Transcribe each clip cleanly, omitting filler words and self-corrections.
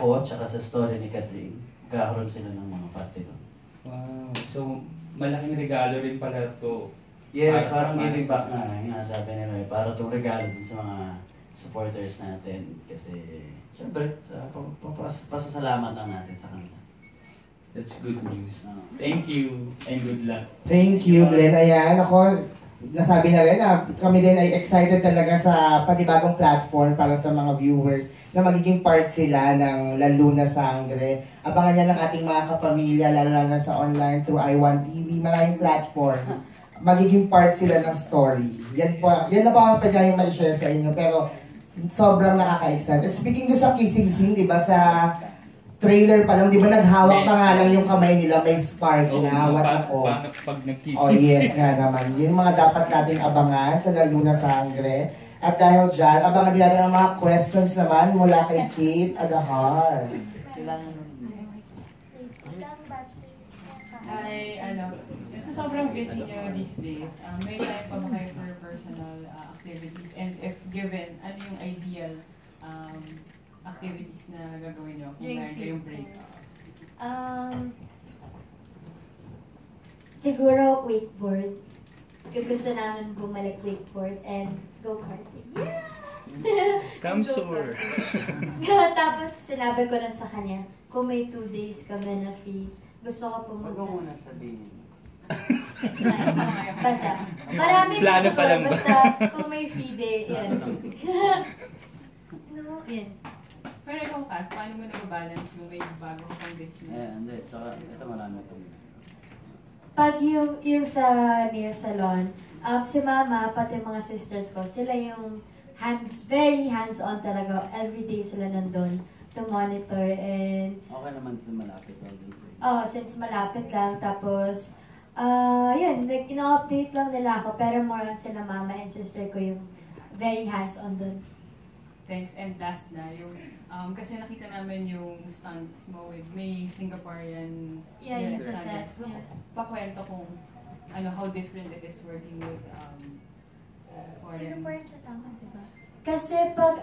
ako, tsaka sa story ni Catherine, kakaroon sila ng mga parte doon. Wow. So, malaking regalo rin pala to. Yes, parang giving back nga. Yung sabi nila, para itong regalo din sa mga supporters natin. Kasi, syempre, pasasalamat lang natin sa kanila. That's good news. Thank you and good luck. Thank you, Glenn. Ayan, ako, nasabi na rin na kami din ay excited talaga sa panibagong platform para sa mga viewers na magiging part sila ng Lalo na Sangre. Abangan niya ng ating mga kapamilya, lalo na sa online through I1TV, maraming platform. Magiging part sila ng story. Yan na po ang pwede yung ma-share sa inyo, pero sobrang nakaka-excite. At speaking do sa kissing scene, di ba, sa trailer pa lang, di ba naghawak pa nga lang yung kamay nila, may spark na, what ako. Pag nag-kissing. Oh yes nga naman. Yun mga dapat nating abangan sa Lalo na Sangre. At dahil dyan, abangan din natin ang mga questions naman mula kay Kate Agahar. Ay, so sobrang busy niyo these days. May time pa ba kayo for personal activities? And if given, ano yung ideal activities na gagawin niyo kung meron kayong break? Siguro wakeboard. Kung gusto namin bumalik wakeboard and go-karting. Yeah! Come soar. Tapos sinabi ko rin sa kanya, kung may 2 days kami na free, gusto ko pumunta. Huwag mo muna sabihin. Basta, marami Plano gusto ko. pa lang ba? Basta, kung may free day, yan. No, yan. Pero ikaw, Kat, paano mo nag-balance yung may bago kang business? Hindi. Tsaka, ito marami po. Pag yung sa nail salon, si mama, pati mga sisters ko, sila yung very hands-on talaga. Everyday sila nandun to monitor and... Okay naman sa malapit lang din. Since malapit lang. Tapos, yun, like, ino-update lang nila ako. Pero more on sila mama and sister ko yung very hands-on dun. Thanks. And last na, yung, kasi nakita namin yung stunts mo with may Singaporean Yeah, sa set. Yeah. Pakwento kung how different it is working with foreign. Singaporean siya, tama, diba? Kasi pag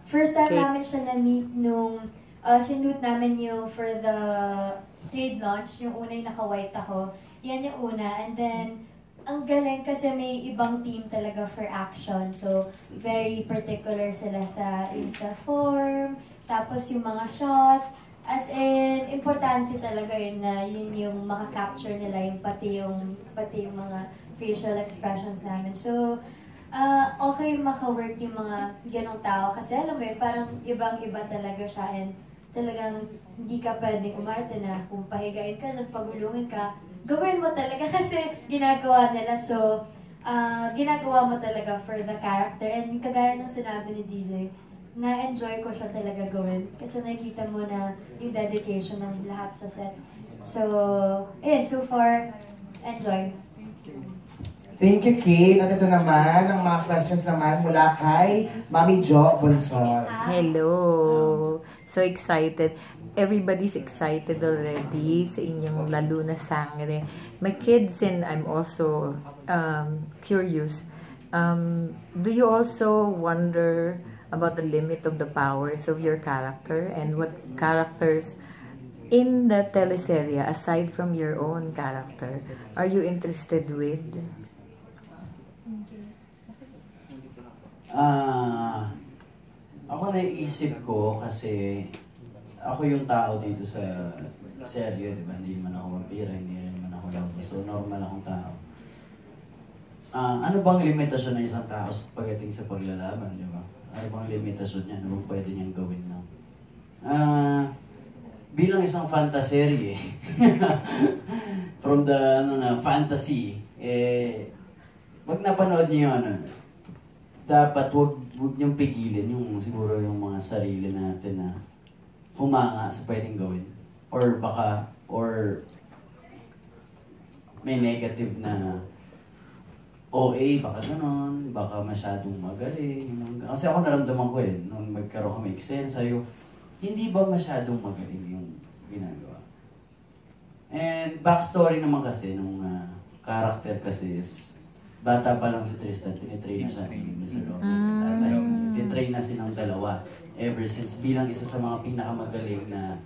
first time namin siya na-meet nung sinute namin yung for the trade launch, yung una yung naka-white ako, yan yung una. And then, ang galing kasi may ibang team talaga for action. So, very particular sila sa form, tapos yung mga shot. As in, importante talaga yun na yun yung maka-capture nila, yung pati yung mga facial expressions namin. So, okay maka-work yung mga ganong tao. Kasi alam mo yun, parang ibang-iba talaga siya. And talagang hindi ka pwedeng umarte na kung pahigain ka, pagulungin ka, gawin mo talaga kasi ginagawa nila. So, ginagawa mo talaga for the character. And kagaya ng sinabi ni DJ, na-enjoy ko siya talaga gawin. Kasi nakikita mo na yung dedication ng lahat sa set. So, ayun, so far, enjoy. Thank you, Kate. At ito naman, ang mga questions naman mula kay Mami Jo Bonsor. Hello! So excited. Everybody's excited already sa inyong Lalo na Sangre. My kids and I'm also curious. Do you also wonder about the limit of the powers of your character and what characters in the teleserye, aside from your own character, are you interested with? Ako naiisip ko kasi ako yung tao dito sa serye, di ba? Hindi man ako vampira, hindi rin man ako lobo. So, normal akong tao. Ano bang limitasyon ng isang tao pagdating sa paglalaban, di ba? Ano bang limitasyon niya? Ano bang pwede niyang gawin na? Bilang isang fantasy, from the fantasy, wag napanood niyo dapat wag niyong pigilin yung siguro yung mga sarili natin na humanga sa pwedeng gawin. Or may negative na OA, baka ganon, baka masyadong magaling. Kasi ako naramdaman ko nung magkaroon kami eksena sa'yo, hindi ba masyadong magaling yung ginagawa? And backstory naman kasi nung character kasi is, bata pa lang si Tristan, tinitrain na siya ni Mr. Robert. Tinitrain na silang dalawa. ever since bilang isa sa mga pinakamagaling na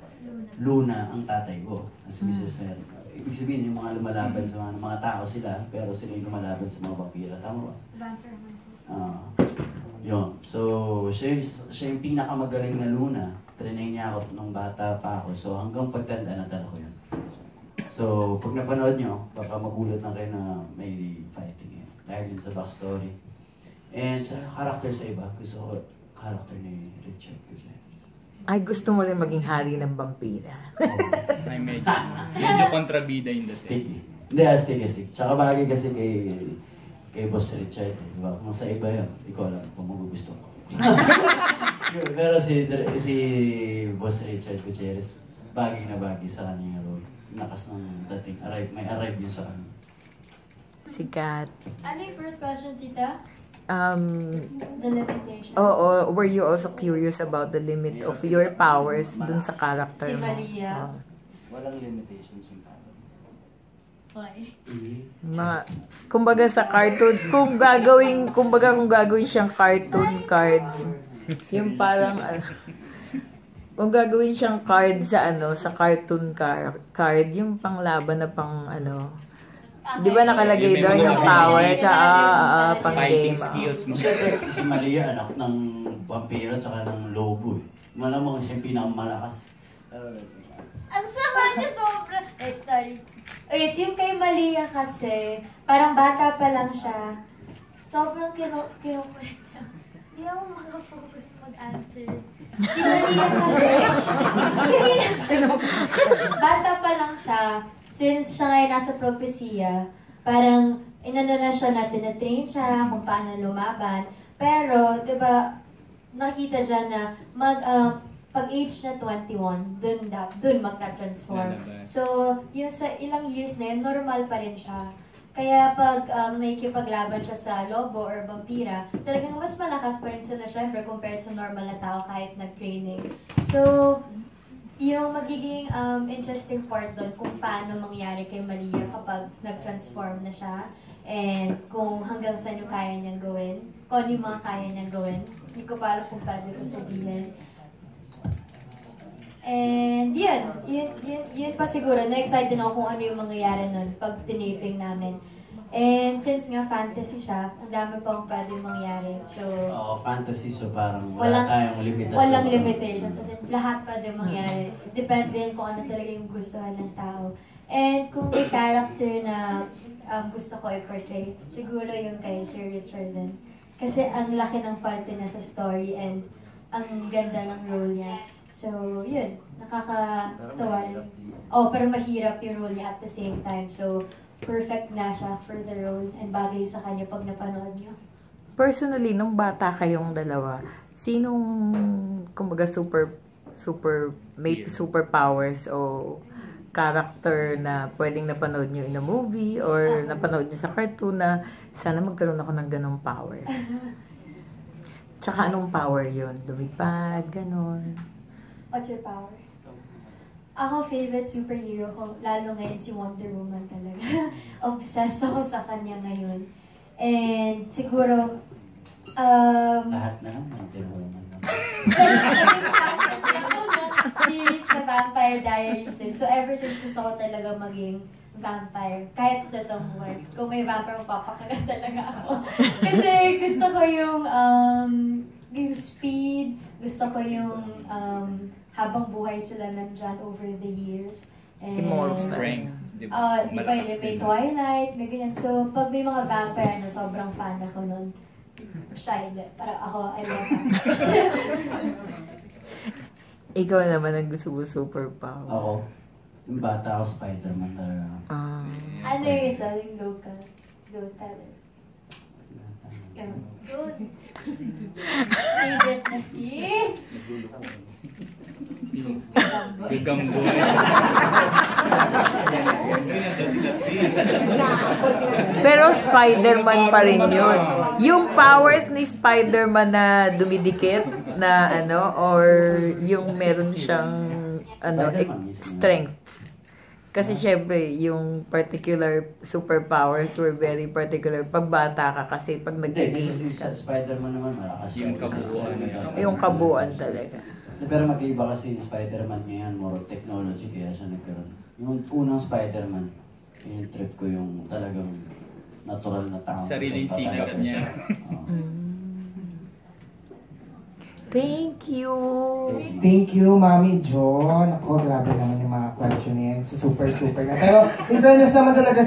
Luna ang tatay ko. Si Mrs. Sen. Ibig sabihin yung mga lumalaban sa mga tao sila, pero sila yung lumalaban sa mga vampira. Tama ba? Yun. So, siya yung pinakamagaling na Luna. Training niya ako nung bata pa ako. So, hanggang pagtanda, nadala ko yun. So, pag napanood nyo, baka magulat na kayo na may fighting yun. Dahil yun sa backstory. And sa character sa iba, gusto ko character ni Richard kasi. Ay, gusto mo rin maging hari ng vampira. Ay, medyo kontrabida yung dating. Sticky. Hindi, sticky. Tsaka bagay kasi kay Boss Richard. Diba? Kung sa iba yun, hindi ko alam kung magugusto ko. Pero si Boss Richard Gutierrez, bagay na bagay sa kanyang role. Lakas ng dating, may arrive niya sa kanya. Sikat. Ano yung first question, tita? The limitation. Oo, were you also curious about the limit of your powers dun sa character Si mo? Malia. Walang limitations yung power. Why? Kumbaga sa cartoon, kung gagawin siyang cartoon card, yung parang kung gagawin siyang card sa sa cartoon card, yung panglaban na pang di ba nakalagay doon yung power sa pang-game? Fighting skills mo. Siyempre, si Malia, anak ng vampiro at saka ng lobo eh. Malamang siya yung pinakamalakas. Ang sama niya sobra. Sorry. Wait, yung kay Malia kasi, parang bata pa lang siya. Sobrang kinukulit niya. Hindi ako makafocus mag-answer. Si Malia kasi, bata pa lang siya. Since siya ngayon nasa propesya, parang inano na siya natin, na-train siya kung paano lumaban. Pero, di ba, nakita dyan na pag-age na 21, dun magta-transform. So, yung sa ilang years na yun, normal pa rin siya. Kaya pag nakikipaglaban siya sa lobo or vampira, talagang mas malakas pa rin sila syempre compared sa normal na tao kahit nag-training. So, yung magiging interesting part doon kung paano mangyari kay Malia kapag nag-transform na siya and kung hanggang saan yung kaya niyang gawin, kung ano yung mga kaya niyang gawin. Hindi ko pa alam kung pwede ko sabihin. And yun pa siguro, na-excited ako kung ano yung mangyayari nun pag tinaping namin. And since nga fantasy siya, ang dami pang pwede mangyari. So, fantasy, so parang wala tayong limitasyon. Walang limitations. Kasi lahat pwede mangyari. Depende kung ano talaga yung gustuhan ng tao. And kung may character na gusto ko i-portray, siguro yung kay Sir Richard din. Kasi ang laki ng parte na sa story and ang ganda ng role niya. So, yun. Nakakatawa rin. Pero mahirap yung role niya at the same time. So, perfect na siya for the role and bagay sa kanya pag napanood niyo. Personally, nung bata kayong dalawa, sinong, kumbaga, may superpowers o character na pwedeng napanood nyo in a movie or napanood nyo sa cartoon na sana magkaroon ako ng ganong powers? Tsaka anong power yun? Lumipad, ganon. What's your power? Ako, favorite superhero ko, lalo ngayon si Wonder Woman talaga. Obsessed ako sa kanya ngayon. And siguro, lahat na lang, Wonder Woman. series na Vampire Diaries din. So ever since gusto ko talaga maging vampire. Kahit sa totoong buhay. Kung may vampire, mapapakagat talaga ako. Kasi gusto ko yung speed, gusto ko yung habang buhay sila nandyan over the years. And, Immortal strength. di ba yun, may Twilight, may ganyan. So, pag may mga vampire na sobrang fan ako nun, siya hindi. Para ako, I love vampires. Ikaw naman ang gusto mo superpower. Ako, yung bata ako, Spider-Man talaga. Ano yung isa? Yung local talent. Good. Favorite na si... Gagambo. Pero Spider-Man pa rin yun. Yung powers ni Spider-Man na dumidikit na or yung meron siyang strength. Kasi syempre, yung particular superpowers were very particular. Pag bata ka kasi, pag Hindi, kasi nag-games si ka. Spider-Man naman malakas. Yung kabuuan niya. Yung kabuuan talaga. Pero mag-iiba kasi yung Spider-Man ngayon, more technology, kaya siya nagkaroon. Yung unang Spider-Man, yung trip ko yung talagang natural na tao. Sariling sikap niya. Thank you! Thank you, Mami John. Ako, grabe naman yung mga question na yan. Super na. Pero, in fairness naman talaga